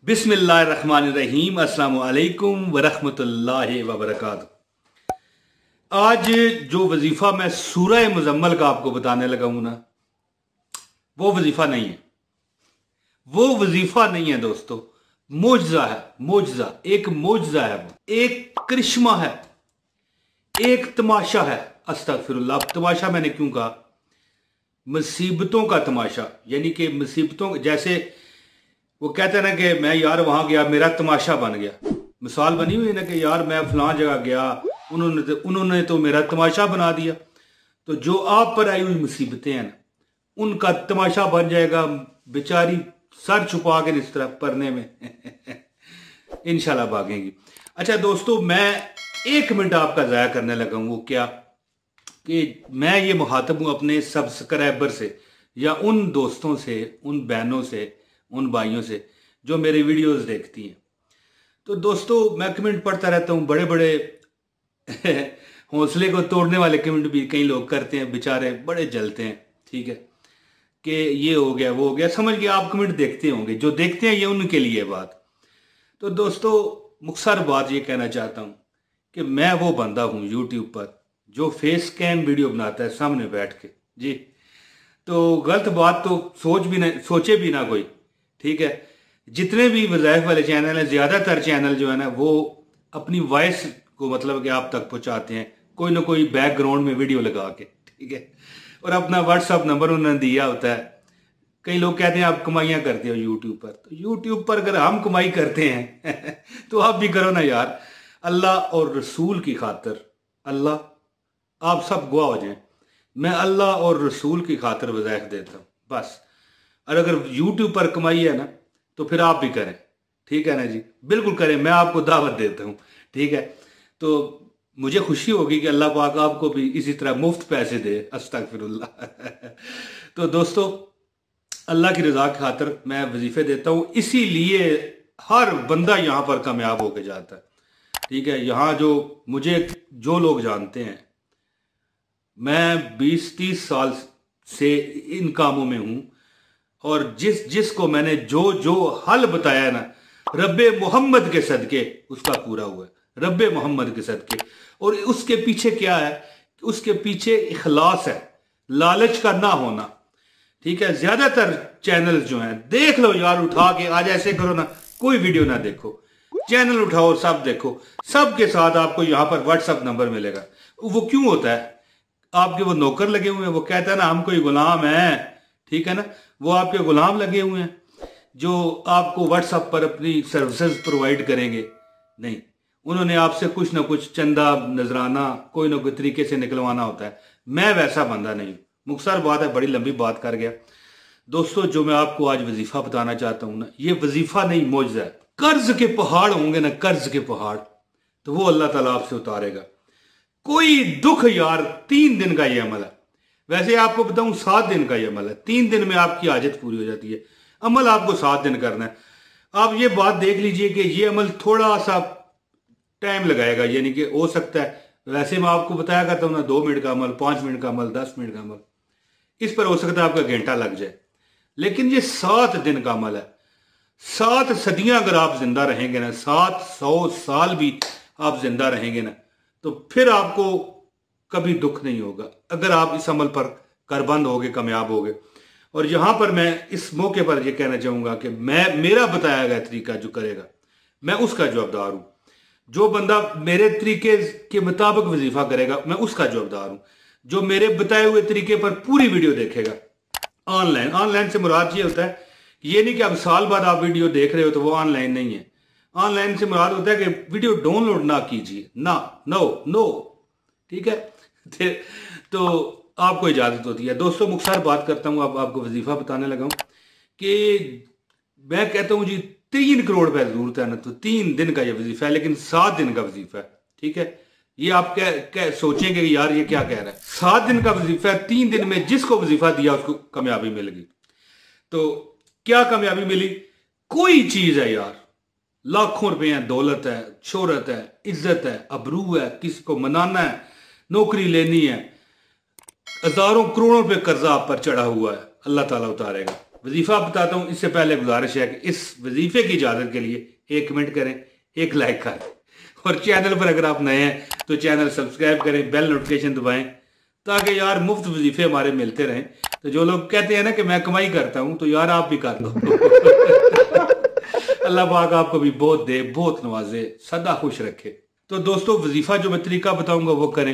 बिस्मिल्लाहिर्रहमानिर्रहीम। अस्सलाम वालेकुम वरहमतुल्लाहि वबरकातुहू। आज जो वजीफ़ा मैं सूरह मुज़म्मल का आपको बताने लगा हूं ना, वो वजीफ़ा नहीं है। वो वजीफ़ा नहीं है दोस्तों, मोजज़ा है। मोजज़ा, एक मोजज़ा है, वो एक करिश्मा है, एक तमाशा है। अस्तगफिरुल्लाह। तमाशा मैंने क्यों कहा? मुसीबतों का तमाशा, यानी कि मुसीबतों, जैसे वो कहते हैं ना कि मैं यार वहां गया, मेरा तमाशा बन गया। मिसाल बनी हुई है ना कि यार मैं फलां जगह गया, उन्होंने तो मेरा तमाशा बना दिया। तो जो आप पर आई हुई मुसीबतें हैं ना, उनका तमाशा बन जाएगा। बेचारी सर छुपा के इस तरह परने में इंशाल्लाह भागेंगी। अच्छा दोस्तों, मैं 1 मिनट आपका ज़ाया करने लगा हूं। वो क्या कि मैं ये मुखातब हूं अपने सब्सक्राइबर से, या उन दोस्तों से, उन बहनों से, उन भाइयों से जो मेरे वीडियोस देखती हैं। तो दोस्तों, मैं कमेंट पढ़ता रहता हूँ, बड़े बड़े हौसले को तोड़ने वाले कमेंट भी कई लोग करते हैं, बेचारे बड़े जलते हैं। ठीक है कि ये हो गया, वो हो गया, समझ के आप कमेंट देखते होंगे। जो देखते हैं ये उनके लिए बात। तो दोस्तों, मुख्तसर बात ये कहना चाहता हूँ कि मैं वो बंदा हूँ यूट्यूब पर जो फेस स्कैन वीडियो बनाता है सामने बैठ के। जी, तो गलत बात तो सोचे भी ना कोई। ठीक है, जितने भी वज़ाइफ वाले चैनल हैं, ज़्यादातर चैनल जो है ना, वो अपनी वॉइस को मतलब कि आप तक पहुंचाते हैं कोई ना कोई बैकग्राउंड में वीडियो लगा के। ठीक है, और अपना व्हाट्सअप नंबर उन्होंने दिया होता है। कई लोग कहते हैं आप कमाइयाँ करते हो यूट्यूब पर। तो यूट्यूब पर अगर हम कमाई करते हैं तो आप भी करो ना यार। अल्लाह और रसूल की खातिर, अल्लाह, आप सब गवाह हो जाएं, मैं अल्लाह और रसूल की खातिर वज़ाइफ देता हूँ बस। और अगर यूट्यूब पर कमाई है ना, तो फिर आप भी करें। ठीक है ना जी, बिल्कुल करें, मैं आपको दावत देता हूँ। ठीक है, तो मुझे खुशी होगी कि अल्लाह पाक आपको भी इसी तरह मुफ्त पैसे दे। अस्तगफिरुल्लाह। तो दोस्तों, अल्लाह की रजा की खातिर मैं वजीफे देता हूँ, इसीलिए हर बंदा यहाँ पर कामयाब होके जाता है। ठीक है, यहाँ जो मुझे जो लोग जानते हैं, मैं 20-30 साल से इन कामों में हूं, और जिसको मैंने जो जो हल बताया है ना, रब्बे मोहम्मद के सदके उसका पूरा हुआ है। रब्बे मोहम्मद के सदके। और उसके पीछे क्या है? उसके पीछे इखलास है, लालच का ना होना। ठीक है, ज्यादातर चैनल जो हैं, देख लो यार, उठा के आज ऐसे करो ना, कोई वीडियो ना देखो, चैनल उठाओ, सब देखो। सबके साथ आपको यहां पर व्हाट्सअप नंबर मिलेगा। वो क्यों होता है? आपके वो नौकर लगे हुए हैं, वो कहता है ना हम कोई गुलाम है। ठीक है ना, वो आपके गुलाम लगे हुए हैं जो आपको व्हाट्सएप पर अपनी सर्विसेज प्रोवाइड करेंगे। नहीं, उन्होंने आपसे कुछ ना कुछ चंदा नजराना कोई ना कोई तरीके से निकलवाना होता है। मैं वैसा बंदा नहीं। मुख्तसर बात है, बड़ी लंबी बात कर गया दोस्तों। जो मैं आपको आज वजीफा बताना चाहता हूं ना, ये वजीफा नहीं, मौजज़ा है। कर्ज के पहाड़ होंगे ना, कर्ज के पहाड़, तो वो अल्लाह ताला आपसे उतारेगा। कोई दुख यार, 3 दिन का ये अमल है। वैसे आपको बताऊं 7 दिन का ये अमल है। 3 दिन में आपकी हाजत पूरी हो जाती है। अमल आपको 7 दिन करना है। आप ये बात देख लीजिए कि ये अमल थोड़ा सा टाइम लगाएगा, यानी कि हो सकता है, वैसे मैं आपको बताया करता हूं ना, 2 मिनट का अमल, 5 मिनट का अमल, 10 मिनट का अमल, इस पर हो सकता है आपका घंटा लग जाए। लेकिन ये 7 दिन का अमल है। 7 सदियां अगर आप जिंदा रहेंगे ना, 700 साल भी आप जिंदा रहेंगे ना, तो फिर आपको कभी दुख नहीं होगा अगर आप इस अमल पर करबंद होगे, कामयाब होगे। और यहां पर मैं इस मौके पर यह कहना चाहूंगा कि मेरा बताया गया तरीका जो करेगा, मैं उसका जवाबदार हूं। जो बंदा मेरे तरीके के मुताबिक वजीफा करेगा, मैं उसका जवाबदार हूं। जो मेरे बताए हुए तरीके पर पूरी वीडियो देखेगा, ऑनलाइन से मुराद ये होता है, ये नहीं कि अब साल बाद आप वीडियो देख रहे हो तो वो ऑनलाइन नहीं है। ऑनलाइन से मुराद होता है कि वीडियो डाउनलोड ना कीजिए, ना, नो। ठीक है, तो आपको इजाजत होती है। दोस्तों, मुख्तसर बात करता हूं, अब आपको वजीफा बताने लगा हूं कि मैं कहता हूं जी 3 करोड़ रुपए जरूरत है ना, तो 3 दिन का ये वजीफा है, लेकिन 7 दिन का वजीफा है। ठीक है, ये आप क्या सोचेंगे कि यार ये क्या कह रहा है? 7 दिन का वजीफा है। 3 दिन में जिसको वजीफा दिया उसको कामयाबी मिल गई। तो क्या कामयाबी मिली? कोई चीज है यार, लाखों रुपए हैं, दौलत है, शोहरत है, इज्जत है, अबरू है, किसी को मनाना है, नौकरी लेनी है, हजारों करोड़ों रुपए कर्जा आप पर चढ़ा हुआ है, अल्लाह ताला उतारेगा। वजीफा बताता हूँ, इससे पहले गुजारिश है कि इस वजीफे की इजाजत के लिए एक कमेंट करें, एक लाइक करें, और चैनल पर अगर आप नए हैं तो चैनल सब्सक्राइब करें, बेल नोटिफिकेशन दबाएं, ताकि यार मुफ्त वजीफे हमारे मिलते रहें। तो जो लोग कहते हैं ना कि मैं कमाई करता हूं, तो यार आप भी कर लो। अल्लाह पाक आपको भी बहुत दे, बहुत नवाजे, सदा खुश रखे। तो दोस्तों, वजीफा जो मैं तरीका बताऊंगा वो करें।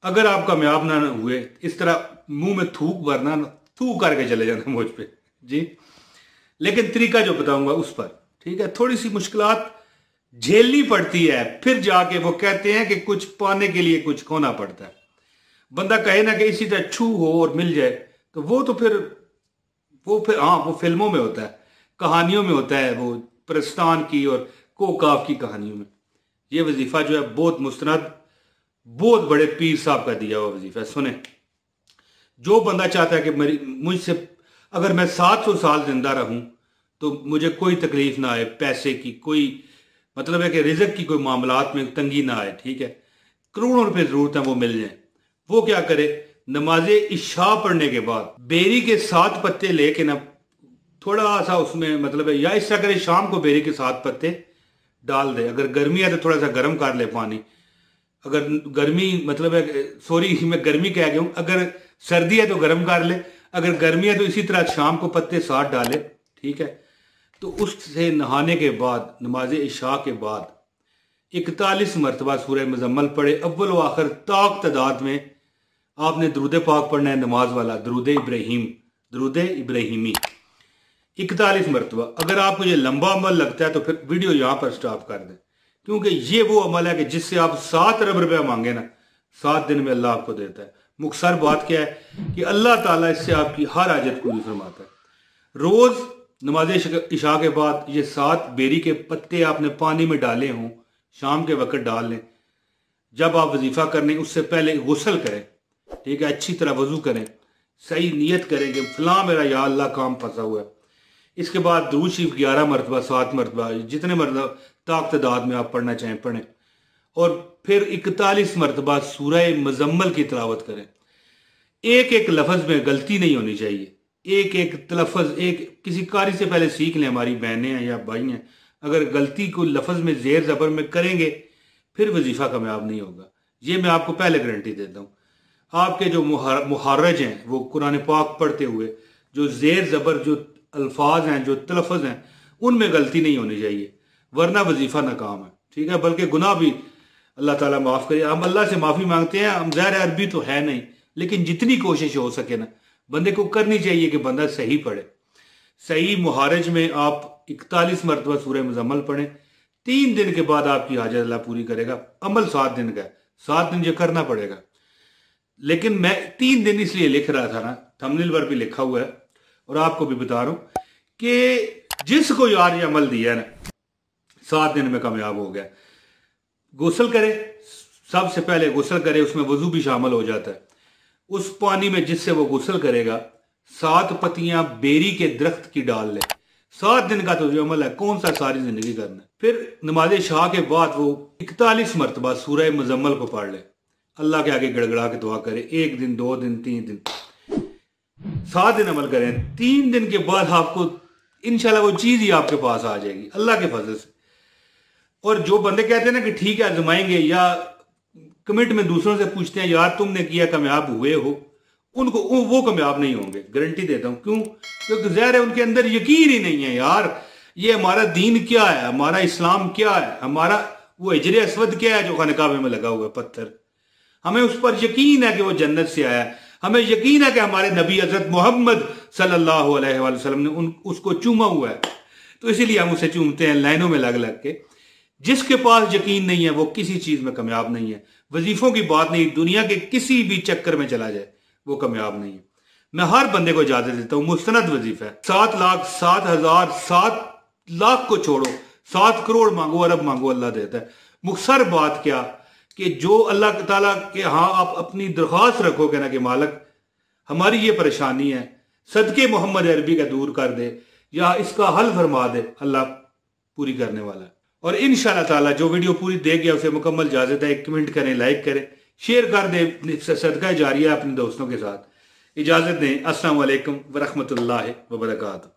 अगर आप कामयाब ना हुए, इस तरह मुंह में थूक भरना, थूक करके चले जाना मुझ पे जी। लेकिन तरीका जो बताऊंगा उस पर, ठीक है, थोड़ी सी मुश्किलात झेलनी पड़ती है, फिर जाके वो कहते हैं कि कुछ पाने के लिए कुछ खोना पड़ता है। बंदा कहे ना कि इसी तरह छू हो और मिल जाए, तो वो तो फिर हाँ, वो फिल्मों में होता है, कहानियों में होता है, वो प्रस्तान की और कोकाफ की कहानियों में। ये वजीफा जो है बहुत मुस्तनद, बहुत बड़े पीर साहब का दिया हुआ वजीफा। सुने, जो बंदा चाहता है कि मुझसे अगर मैं 700 साल जिंदा रहूं तो मुझे कोई तकलीफ ना आए, पैसे की कोई मतलब है कि रिज़्क की कोई मामलात में तंगी ना आए, ठीक है, करोड़ों रुपए जरूरत है वो मिल जाए, वो क्या करे, नमाजे इशा पढ़ने के बाद बेरी के 7 पत्ते लेके ना थोड़ा सा उसमें मतलब है, या इस तरह करे, शाम को बेरी के 7 पत्ते डाल दे। अगर गर्मी है तो थोड़ा सा गर्म कर ले पानी, अगर गर्मी मतलब है, सॉरी मैं गर्मी कह गया हूँ, अगर सर्दी है तो गर्म कर ले, अगर गर्मी है तो इसी तरह शाम को पत्ते 7 डाले, ठीक है। तो उससे नहाने के बाद नमाज इशा के बाद 41 मरतबा सूरह मुजम्मल पढ़े, अव्वल व आखिर ताक तादाद में आपने दरूद पाक पढ़ना है, नमाज वाला दरूद इब्राहिम, दरूद इब्राहिमी 41 मरतबा। अगर आपको ये लंबा अमल लगता है तो फिर वीडियो यहाँ पर स्टॉप कर दें, क्योंकि ये वो अमल है कि जिससे आप 7 अरब रुपया मांगे ना, 7 दिन में अल्लाह आपको देता है। मुख्तसर बात क्या है कि अल्लाह ताला इससे आपकी हर हाजत पूरी फरमाता है। रोज नमाज इशा के बाद ये 7 बेरी के पत्ते आपने पानी में डाले हों, शाम के वक्त डाल लें। जब आप वजीफा करने उससे पहले गुस्ल करें, ठीक है, अच्छी तरह वजू करें, सही नियत करें कि फलां मेरा या अल्लाह काम फंसा हुआ है। इसके बाद दुरूद शरीफ 11 मरतबा, 7 मरतबा, जितने मरतबा ताक तादाद में आप पढ़ना चाहें पढ़ें, और फिर 41 मरतबा सूरह मुजम्मल की तिलावत करें। एक एक लफ्ज में गलती नहीं होनी चाहिए, एक एक तलफ़्ज़, एक किसी कारी से पहले सीख लें, हमारी बहनें हैं या भाई हैं, अगर गलती को लफ्ज़ में ज़ेर ज़बर में करेंगे फिर वजीफ़ा कामयाब नहीं होगा। ये मैं आपको पहले गारंटी देता हूँ। आपके जो मुहर्रज हैं वो कुरान पाक पढ़ते हुए जो ज़ेर ज़बर, जो अल्फाज हैं, जो तलफ़्ज़ हैं, उनमें गलती नहीं होनी चाहिए, वरना वजीफ़ा नाकाम है, ठीक है। बल्कि गुनाह भी अल्लाह ताला माफ़ करे। हम अल्लाह से माफ़ी मांगते हैं, हम ज़ाहिर अरबी तो है नहीं, लेकिन जितनी कोशिश हो सके ना बंदे को करनी चाहिए कि बंदा सही पढ़े। सही मुहारज में आप 41 मरतबा सूरह मुजम्मल पढ़ें। 3 दिन के बाद आपकी हाजत अल्लाह पूरी करेगा। अमल 7 दिन का है, 7 दिन ये करना पड़ेगा। लेकिन मैं 3 दिन इसलिए लिख रहा था ना, थंबनेल पर भी लिखा हुआ है और आपको भी बता रहा हूं कि जिसको यार ये अमल दिया ना 7 दिन में कामयाब हो गया। गुस्ल करे, सबसे पहले गुस्ल करे, उसमें वजू भी शामिल हो जाता है। उस पानी में जिससे वो गुस्ल करेगा 7 पत्तियां बेरी के दरख्त की डाल ले। 7 दिन का तो जो अमल है, कौन सा सारी जिंदगी करना है। फिर नमाज शाह के बाद वो 41 मरतबा सूरह मुजम्मल को पढ़ ले, अल्लाह के आगे गड़गड़ा के दुआ करे। 1 दिन, 2 दिन, 3 दिन, 7 दिन अमल करें। 3 दिन के बाद आपको इंशाल्लाह वो चीज ही आपके पास आ जाएगी अल्लाह के फजल से। और जो बंदे कहते हैं ना कि ठीक है आजमाएंगे, या कमेंट में दूसरों से पूछते हैं यार तुमने किया कामयाब हुए हो, उनको वो कामयाब नहीं होंगे, गारंटी देता हूं। क्यों? क्योंकि ज़ाहिर है उनके अंदर यकीन ही नहीं है यार, ये हमारा दीन क्या है, हमारा इस्लाम क्या है, हमारा वो हिजर असवद क्या है जो खानकाबे में लगा हुआ है पत्थर। हमें उस पर यकीन है कि वो जन्नत से आया है, हमें यकीन है कि हमारे नबी हजरत मोहम्मद सल्लल्लाहु अलैहि वसल्लम ने उसको चूमा हुआ है, तो इसीलिए हम उसे चूमते हैं लाइनों में लग लग के। जिसके पास यकीन नहीं है वो किसी चीज में कामयाब नहीं है। वजीफों की बात नहीं, दुनिया के किसी भी चक्कर में चला जाए वो कामयाब नहीं है। मैं हर बंदे को इजाजत देता हूं, मुस्तनद वजीफा है। 7 लाख, 7,000, 7 लाख को छोड़ो, 7 करोड़ मांगो, अरब मांगो, अल्लाह देता है। मुख्तसर बात क्या कि जो अल्लाह ताला के हाँ आप अपनी दरख्वास्त रखोगे ना कि मालिक हमारी ये परेशानी है, सदके मोहम्मद अरबी का दूर कर दे या इसका हल फरमा दे, अल्लाह पूरी करने वाला है। और इंशाअल्लाह ताला जो वीडियो पूरी दे गया उसे मुकम्मल इजाजत है। एक कमेंट करें, लाइक करें, शेयर कर दे, सदका जारिया अपने दोस्तों के साथ। इजाज़त दें। अस्सलाम वालेकुम व रहमतुल्लाहि व बरकातहू।